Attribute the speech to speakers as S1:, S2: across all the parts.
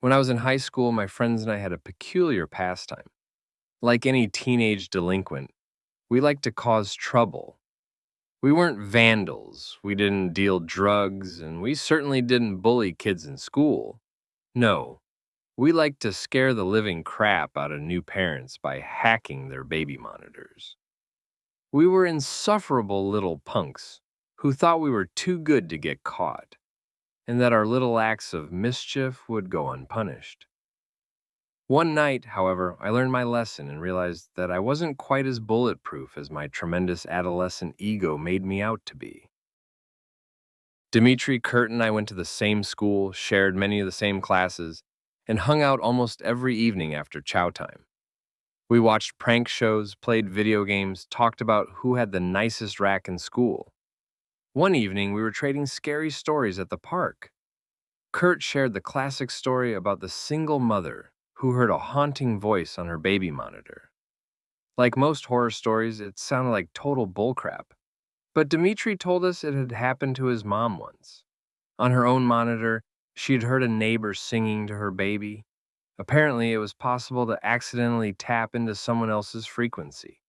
S1: When I was in high school, my friends and I had a peculiar pastime. Like any teenage delinquent, we liked to cause trouble. We weren't vandals, we didn't deal drugs, and we certainly didn't bully kids in school. No, we liked to scare the living crap out of new parents by hacking their baby monitors. We were insufferable little punks who thought we were too good to get caught, and that our little acts of mischief would go unpunished. One night, however, I learned my lesson and realized that I wasn't quite as bulletproof as my tremendous adolescent ego made me out to be. Dimitri, Kurt, and I went to the same school, shared many of the same classes, and hung out almost every evening after chow time. We watched prank shows, played video games, talked about who had the nicest rack in school. One evening, we were trading scary stories at the park. Kurt shared the classic story about the single mother who heard a haunting voice on her baby monitor. Like most horror stories, it sounded like total bullcrap. But Dimitri told us it had happened to his mom once. On her own monitor, she had heard a neighbor singing to her baby. Apparently, it was possible to accidentally tap into someone else's frequency.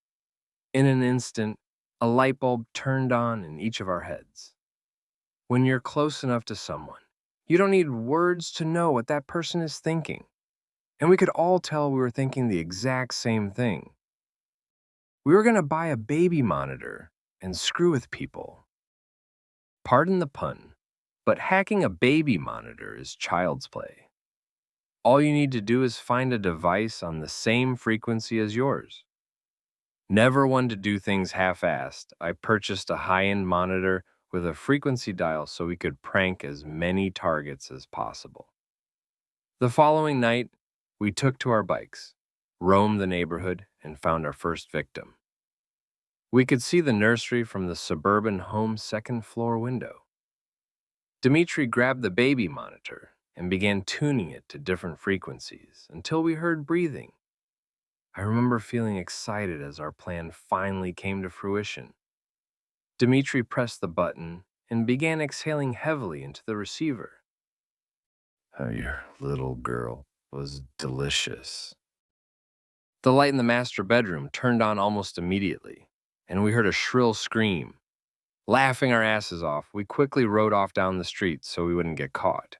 S1: In an instant, a light bulb turned on in each of our heads. When you're close enough to someone, you don't need words to know what that person is thinking. And we could all tell we were thinking the exact same thing. We were going to buy a baby monitor and screw with people. Pardon the pun, but hacking a baby monitor is child's play. All you need to do is find a device on the same frequency as yours. Never one to do things half-assed, I purchased a high-end monitor with a frequency dial so we could prank as many targets as possible. The following night, we took to our bikes, roamed the neighborhood, and found our first victim. We could see the nursery from the suburban home's second-floor window. Dimitri grabbed the baby monitor and began tuning it to different frequencies until we heard breathing. I remember feeling excited as our plan finally came to fruition. Dimitri pressed the button and began exhaling heavily into the receiver. Your little girl was delicious. The light in the master bedroom turned on almost immediately, and we heard a shrill scream. Laughing our asses off, we quickly rode off down the street so we wouldn't get caught.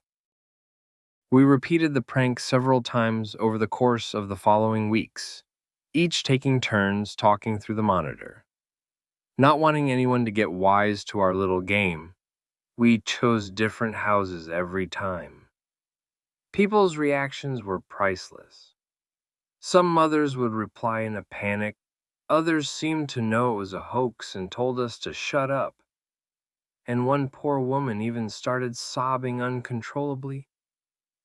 S1: We repeated the prank several times over the course of the following weeks, each taking turns talking through the monitor. Not wanting anyone to get wise to our little game, we chose different houses every time. People's reactions were priceless. Some mothers would reply in a panic, others seemed to know it was a hoax and told us to shut up. And one poor woman even started sobbing uncontrollably,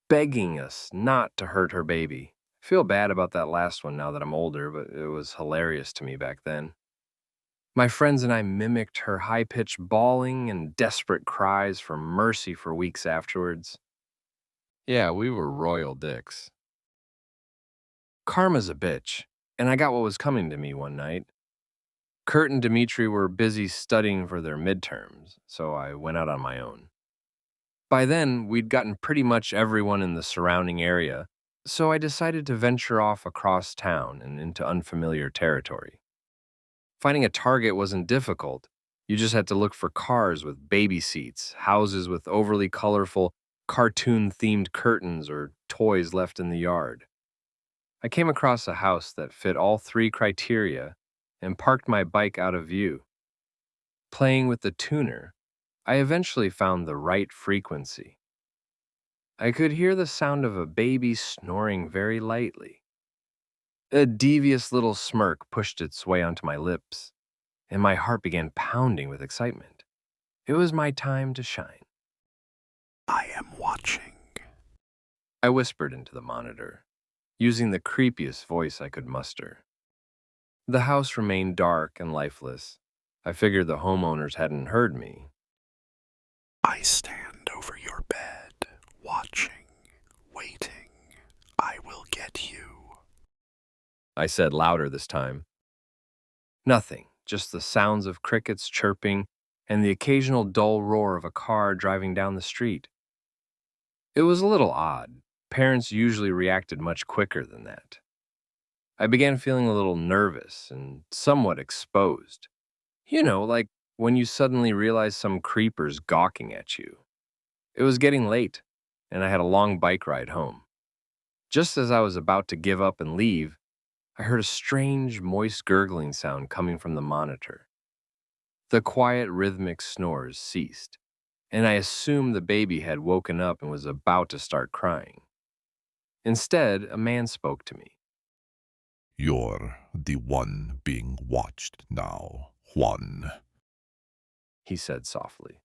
S1: begging us not to hurt her baby. I feel bad about that last one now that I'm older, but it was hilarious to me back then. My friends and I mimicked her high-pitched bawling and desperate cries for mercy for weeks afterwards. Yeah, we were royal dicks. Karma's a bitch, and I got what was coming to me one night. Kurt and Dimitri were busy studying for their midterms, so I went out on my own. By then, we'd gotten pretty much everyone in the surrounding area, so I decided to venture off across town and into unfamiliar territory. Finding a target wasn't difficult. You just had to look for cars with baby seats, houses with overly colorful, cartoon-themed curtains, or toys left in the yard. I came across a house that fit all three criteria and parked my bike out of view. Playing with the tuner, I eventually found the right frequency. I could hear the sound of a baby snoring very lightly. A devious little smirk pushed its way onto my lips, and my heart began pounding with excitement. It was my time to shine.
S2: I am watching.
S1: I whispered into the monitor, using the creepiest voice I could muster. The house remained dark and lifeless. I figured the homeowners hadn't heard me.
S2: I stand over your bed, watching, waiting. I will get you.
S1: I said louder this time. Nothing, just the sounds of crickets chirping and the occasional dull roar of a car driving down the street. It was a little odd. Parents usually reacted much quicker than that. I began feeling a little nervous and somewhat exposed. Like when you suddenly realize some creeper's gawking at you. It was getting late, and I had a long bike ride home. Just as I was about to give up and leave, I heard a strange, moist gurgling sound coming from the monitor. The quiet, rhythmic snores ceased, and I assumed the baby had woken up and was about to start crying. Instead, a man spoke to me.
S2: You're the one being watched now, Juan.
S1: He said softly.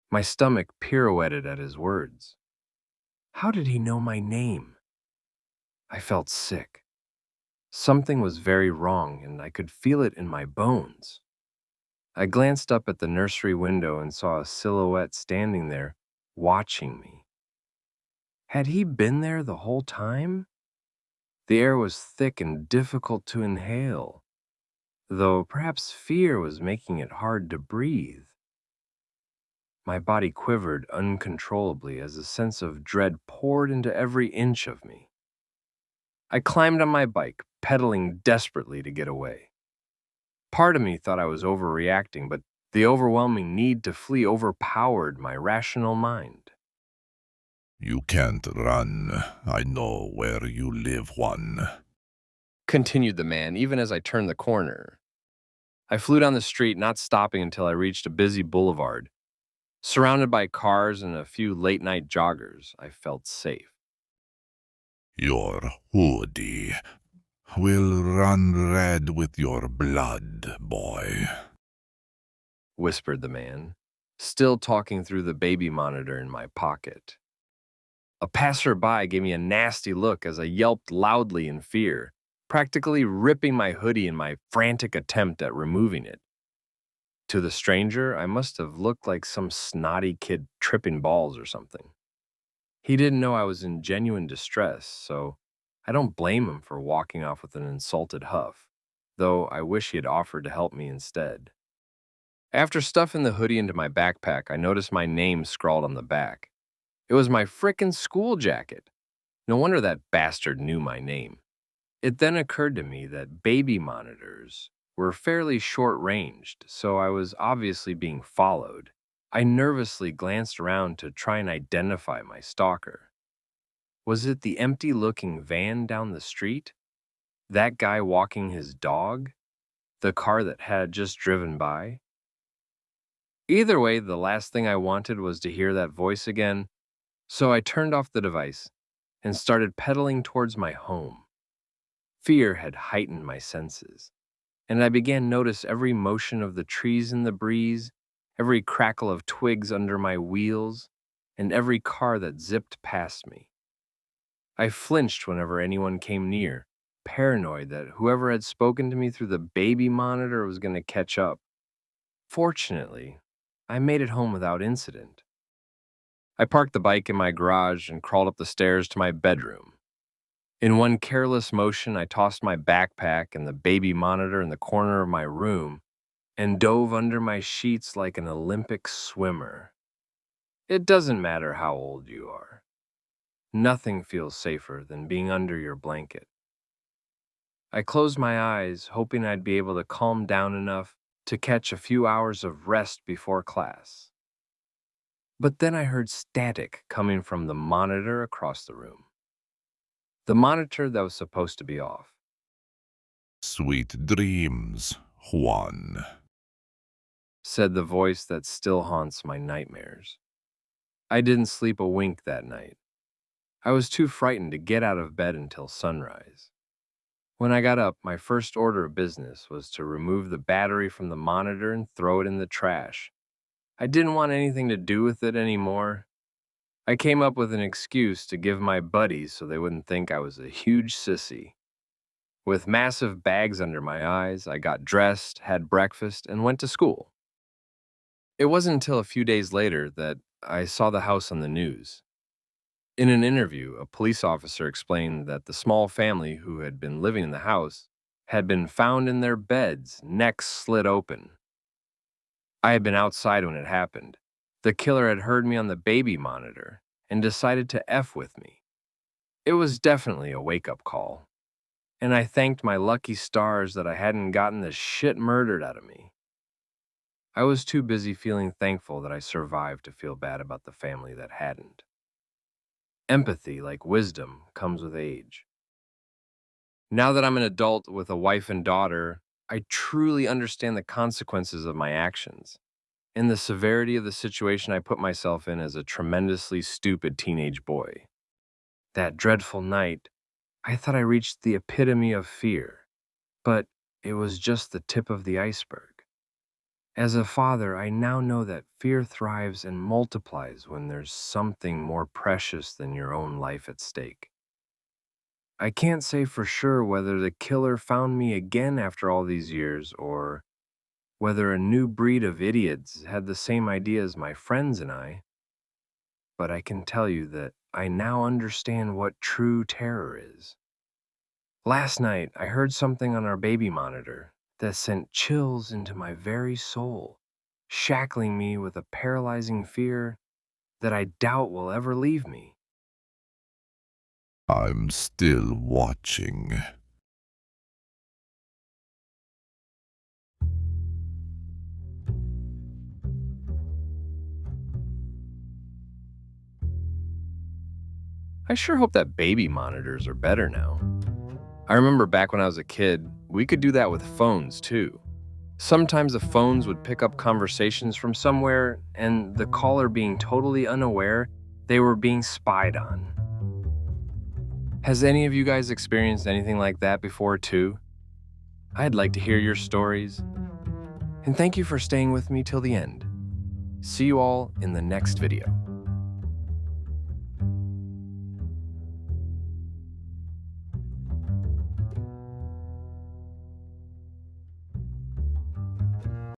S1: My stomach pirouetted at his words. How did he know my name? I felt sick. Something was very wrong, and I could feel it in my bones. I glanced up at the nursery window and saw a silhouette standing there, watching me. Had he been there the whole time? The air was thick and difficult to inhale, though perhaps fear was making it hard to breathe. My body quivered uncontrollably as a sense of dread poured into every inch of me. I climbed on my bike, pedaling desperately to get away. Part of me thought I was overreacting, but the overwhelming need to flee overpowered my rational mind.
S2: You can't run. I know where you live, Juan.
S1: Continued the man, even as I turned the corner. I flew down the street, not stopping until I reached a busy boulevard. Surrounded by cars and a few late-night joggers, I felt safe.
S2: Your hoodie will run red with your blood, boy.
S1: Whispered the man, still talking through the baby monitor in my pocket. A passerby gave me a nasty look as I yelped loudly in fear, practically ripping my hoodie in my frantic attempt at removing it. To the stranger, I must have looked like some snotty kid tripping balls or something. He didn't know I was in genuine distress, so I don't blame him for walking off with an insulted huff, though I wish he had offered to help me instead. After stuffing the hoodie into my backpack, I noticed my name scrawled on the back. It was my frickin' school jacket. No wonder that bastard knew my name. It then occurred to me that baby monitors were fairly short-ranged, so I was obviously being followed. I nervously glanced around to try and identify my stalker. Was it the empty-looking van down the street? That guy walking his dog? The car that had just driven by? Either way, the last thing I wanted was to hear that voice again, so I turned off the device and started pedaling towards my home. Fear had heightened my senses, and I began to notice every motion of the trees in the breeze, every crackle of twigs under my wheels, and every car that zipped past me. I flinched whenever anyone came near, paranoid that whoever had spoken to me through the baby monitor was going to catch up. Fortunately, I made it home without incident. I parked the bike in my garage and crawled up the stairs to my bedroom. In one careless motion, I tossed my backpack and the baby monitor in the corner of my room and dove under my sheets like an Olympic swimmer. It doesn't matter how old you are. Nothing feels safer than being under your blanket. I closed my eyes, hoping I'd be able to calm down enough to catch a few hours of rest before class. But then I heard static coming from the monitor across the room. The monitor that was supposed to be off.
S2: Sweet dreams, Juan.
S1: Said the voice that still haunts my nightmares. I didn't sleep a wink that night. I was too frightened to get out of bed until sunrise. When I got up, my first order of business was to remove the battery from the monitor and throw it in the trash. I didn't want anything to do with it anymore. I came up with an excuse to give my buddies so they wouldn't think I was a huge sissy. With massive bags under my eyes, I got dressed, had breakfast, and went to school. It wasn't until a few days later that I saw the house on the news. In an interview, a police officer explained that the small family who had been living in the house had been found in their beds, necks slit open. I had been outside when it happened. The killer had heard me on the baby monitor and decided to F with me. It was definitely a wake-up call, and I thanked my lucky stars that I hadn't gotten the shit murdered out of me. I was too busy feeling thankful that I survived to feel bad about the family that hadn't. Empathy, like wisdom, comes with age. Now that I'm an adult with a wife and daughter, I truly understand the consequences of my actions and the severity of the situation I put myself in as a tremendously stupid teenage boy. That dreadful night, I thought I reached the epitome of fear, but it was just the tip of the iceberg. As a father, I now know that fear thrives and multiplies when there's something more precious than your own life at stake. I can't say for sure whether the killer found me again after all these years or whether a new breed of idiots had the same idea as my friends and I, but I can tell you that I now understand what true terror is. Last night, I heard something on our baby monitor that sent chills into my very soul, shackling me with a paralyzing fear that I doubt will ever leave me.
S2: I'm still watching.
S1: I sure hope that baby monitors are better now. I remember back when I was a kid, we could do that with phones too. Sometimes the phones would pick up conversations from somewhere, and the caller being totally unaware they were being spied on. Has any of you guys experienced anything like that before too? I'd like to hear your stories. And thank you for staying with me till the end. See you all in the next video.